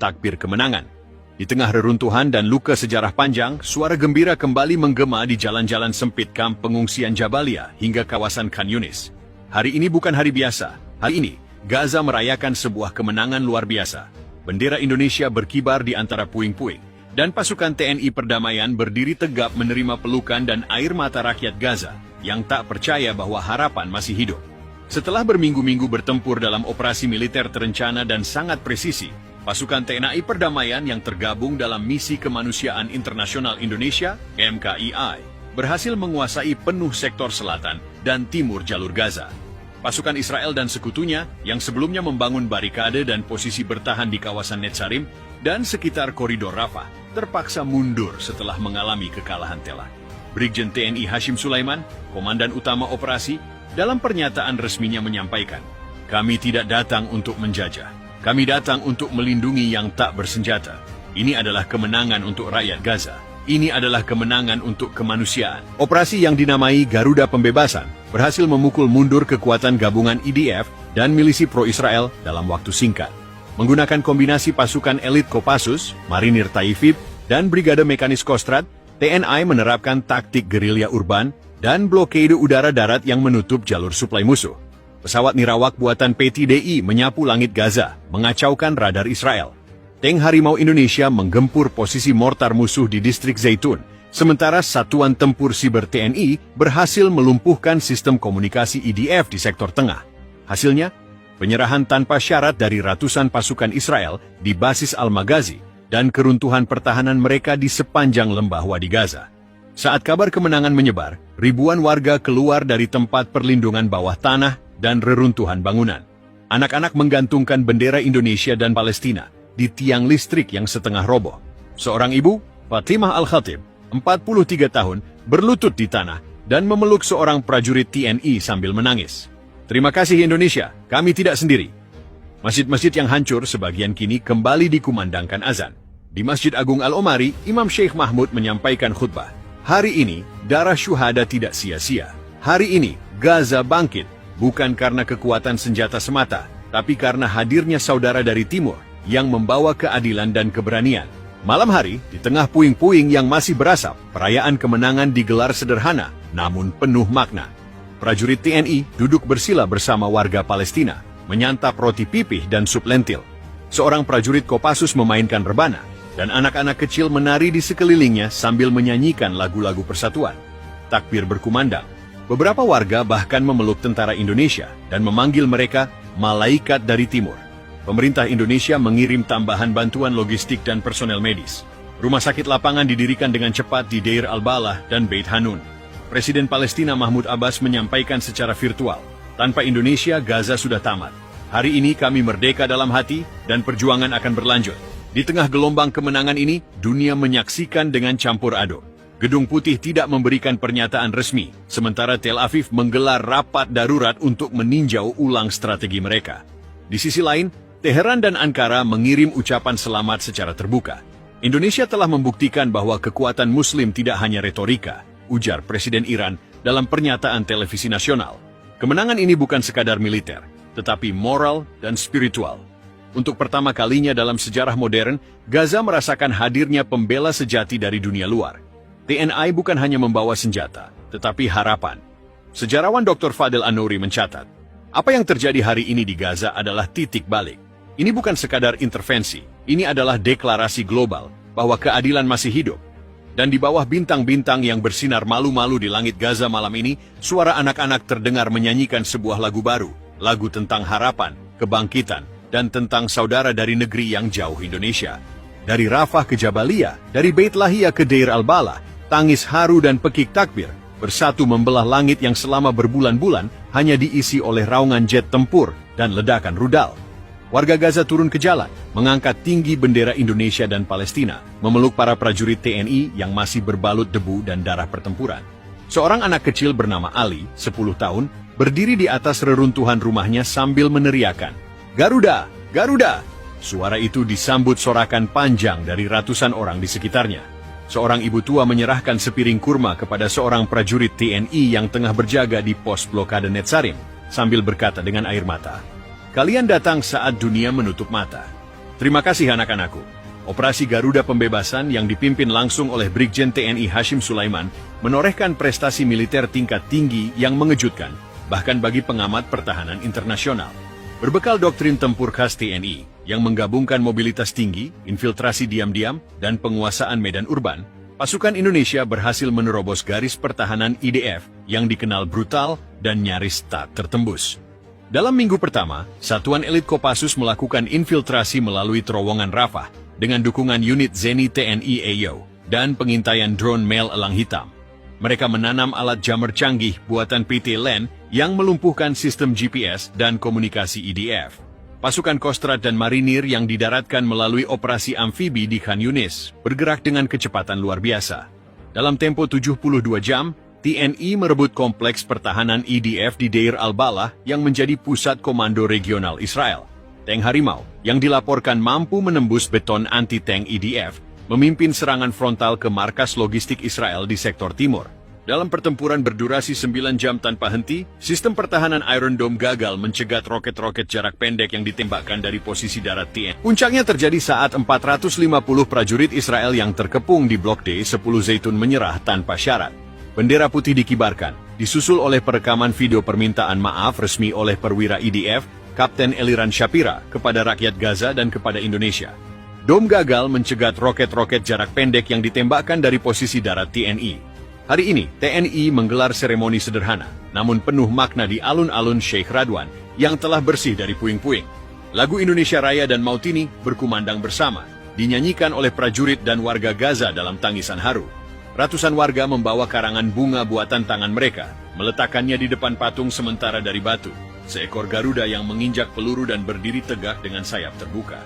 takbir kemenangan. Di tengah reruntuhan dan luka sejarah panjang, suara gembira kembali menggema di jalan-jalan sempit kamp pengungsian Jabalia hingga kawasan Khan Yunis. Hari ini bukan hari biasa. Hari ini, Gaza merayakan sebuah kemenangan luar biasa. Bendera Indonesia berkibar di antara puing-puing, dan pasukan TNI Perdamaian berdiri tegap menerima pelukan dan air mata rakyat Gaza yang tak percaya bahwa harapan masih hidup. Setelah berminggu-minggu bertempur dalam operasi militer terencana dan sangat presisi, pasukan TNI Perdamaian yang tergabung dalam Misi Kemanusiaan Internasional Indonesia, MKII, berhasil menguasai penuh sektor selatan dan timur jalur Gaza. Pasukan Israel dan sekutunya yang sebelumnya membangun barikade dan posisi bertahan di kawasan Netzarim dan sekitar koridor Rafah, terpaksa mundur setelah mengalami kekalahan telak. Brigjen TNI Hashim Sulaiman, Komandan Utama Operasi, dalam pernyataan resminya menyampaikan, "Kami tidak datang untuk menjajah. Kami datang untuk melindungi yang tak bersenjata. Ini adalah kemenangan untuk rakyat Gaza. Ini adalah kemenangan untuk kemanusiaan." Operasi yang dinamai Garuda Pembebasan berhasil memukul mundur kekuatan gabungan IDF dan milisi pro-Israel dalam waktu singkat. Menggunakan kombinasi pasukan elit Kopassus, Marinir Taifib, dan Brigade Mekanis Kostrad, TNI menerapkan taktik gerilya urban dan blokade udara-darat yang menutup jalur suplai musuh. Pesawat nirawak buatan PTDI menyapu langit Gaza, mengacaukan radar Israel. Tank Harimau Indonesia menggempur posisi mortar musuh di distrik Zaitun, sementara Satuan Tempur Siber TNI berhasil melumpuhkan sistem komunikasi IDF di sektor tengah. Hasilnya, penyerahan tanpa syarat dari ratusan pasukan Israel di basis Al-Maghazi dan keruntuhan pertahanan mereka di sepanjang lembah Wadi Gaza. Saat kabar kemenangan menyebar, ribuan warga keluar dari tempat perlindungan bawah tanah dan reruntuhan bangunan. Anak-anak menggantungkan bendera Indonesia dan Palestina di tiang listrik yang setengah roboh. Seorang ibu, Fatimah Al-Khatib, 43 tahun, berlutut di tanah dan memeluk seorang prajurit TNI sambil menangis. "Terima kasih Indonesia, kami tidak sendiri." Masjid-masjid yang hancur sebagian kini kembali dikumandangkan azan. Di Masjid Agung Al-Omari, Imam Sheikh Mahmud menyampaikan khutbah. "Hari ini, darah syuhada tidak sia-sia. Hari ini, Gaza bangkit, bukan karena kekuatan senjata semata, tapi karena hadirnya saudara dari timur yang membawa keadilan dan keberanian." Malam hari, di tengah puing-puing yang masih berasap, perayaan kemenangan digelar sederhana, namun penuh makna. Prajurit TNI duduk bersila bersama warga Palestina, menyantap roti pipih dan sup lentil. Seorang prajurit Kopassus memainkan rebana, dan anak-anak kecil menari di sekelilingnya sambil menyanyikan lagu-lagu persatuan. Takbir berkumandang. Beberapa warga bahkan memeluk tentara Indonesia dan memanggil mereka malaikat dari timur. Pemerintah Indonesia mengirim tambahan bantuan logistik dan personel medis. Rumah sakit lapangan didirikan dengan cepat di Deir al-Balah dan Beit Hanun. Presiden Palestina Mahmud Abbas menyampaikan secara virtual, "Tanpa Indonesia, Gaza sudah tamat. Hari ini kami merdeka dalam hati dan perjuangan akan berlanjut." Di tengah gelombang kemenangan ini, dunia menyaksikan dengan campur aduk. Gedung Putih tidak memberikan pernyataan resmi, sementara Tel Aviv menggelar rapat darurat untuk meninjau ulang strategi mereka. Di sisi lain, Teheran dan Ankara mengirim ucapan selamat secara terbuka. "Indonesia telah membuktikan bahwa kekuatan Muslim tidak hanya retorika," ujar Presiden Iran dalam pernyataan televisi nasional. "Kemenangan ini bukan sekadar militer, tetapi moral dan spiritual." Untuk pertama kalinya dalam sejarah modern, Gaza merasakan hadirnya pembela sejati dari dunia luar. TNI bukan hanya membawa senjata, tetapi harapan. Sejarawan Dr. Fadel An-Nouri mencatat, apa yang terjadi hari ini di Gaza adalah titik balik. Ini bukan sekadar intervensi, ini adalah deklarasi global bahwa keadilan masih hidup. Dan di bawah bintang-bintang yang bersinar malu-malu di langit Gaza malam ini, suara anak-anak terdengar menyanyikan sebuah lagu baru, lagu tentang harapan, kebangkitan, dan tentang saudara dari negeri yang jauh Indonesia. Dari Rafah ke Jabalia, dari Beit Lahia ke Deir al-Balah, tangis haru dan pekik takbir bersatu membelah langit yang selama berbulan-bulan hanya diisi oleh raungan jet tempur dan ledakan rudal. Warga Gaza turun ke jalan, mengangkat tinggi bendera Indonesia dan Palestina, memeluk para prajurit TNI yang masih berbalut debu dan darah pertempuran. Seorang anak kecil bernama Ali, 10 tahun, berdiri di atas reruntuhan rumahnya sambil meneriakan, "Garuda! Garuda!" Suara itu disambut sorakan panjang dari ratusan orang di sekitarnya. Seorang ibu tua menyerahkan sepiring kurma kepada seorang prajurit TNI yang tengah berjaga di pos blokade Netzarim, sambil berkata dengan air mata, "Kalian datang saat dunia menutup mata. Terima kasih anak-anakku. Operasi Garuda Pembebasan yang dipimpin langsung oleh Brigjen TNI Hashim Sulaiman menorehkan prestasi militer tingkat tinggi yang mengejutkan, bahkan bagi pengamat pertahanan internasional. Berbekal doktrin tempur khas TNI yang menggabungkan mobilitas tinggi, infiltrasi diam-diam, dan penguasaan medan urban, pasukan Indonesia berhasil menerobos garis pertahanan IDF yang dikenal brutal dan nyaris tak tertembus. Dalam minggu pertama, Satuan Elit Kopassus melakukan infiltrasi melalui terowongan Rafah dengan dukungan unit Zeni TNI AO dan pengintaian drone Mel Elang Hitam. Mereka menanam alat jammer canggih buatan PT LEN yang melumpuhkan sistem GPS dan komunikasi IDF. Pasukan Kostrad dan Marinir yang didaratkan melalui operasi amfibi di Khan Yunis bergerak dengan kecepatan luar biasa. Dalam tempo 72 jam, TNI merebut kompleks pertahanan IDF di Deir al-Balah yang menjadi pusat komando regional Israel. Tank Harimau, yang dilaporkan mampu menembus beton anti-tank IDF, memimpin serangan frontal ke markas logistik Israel di sektor timur. Dalam pertempuran berdurasi 9 jam tanpa henti, sistem pertahanan Iron Dome gagal mencegat roket-roket jarak pendek yang ditembakkan dari posisi darat TNI. Puncaknya terjadi saat 450 prajurit Israel yang terkepung di Blok D 10 Zaitun menyerah tanpa syarat. Bendera putih dikibarkan, disusul oleh perekaman video permintaan maaf resmi oleh perwira IDF, Kapten Eliran Shapira, kepada rakyat Gaza dan kepada Indonesia. Dome gagal mencegat roket-roket jarak pendek yang ditembakkan dari posisi darat TNI. Hari ini, TNI menggelar seremoni sederhana, namun penuh makna di alun-alun Sheikh Radwan yang telah bersih dari puing-puing. Lagu Indonesia Raya dan Mautini berkumandang bersama, dinyanyikan oleh prajurit dan warga Gaza dalam tangisan haru. Ratusan warga membawa karangan bunga buatan tangan mereka, meletakkannya di depan patung sementara dari batu, seekor Garuda yang menginjak peluru dan berdiri tegak dengan sayap terbuka.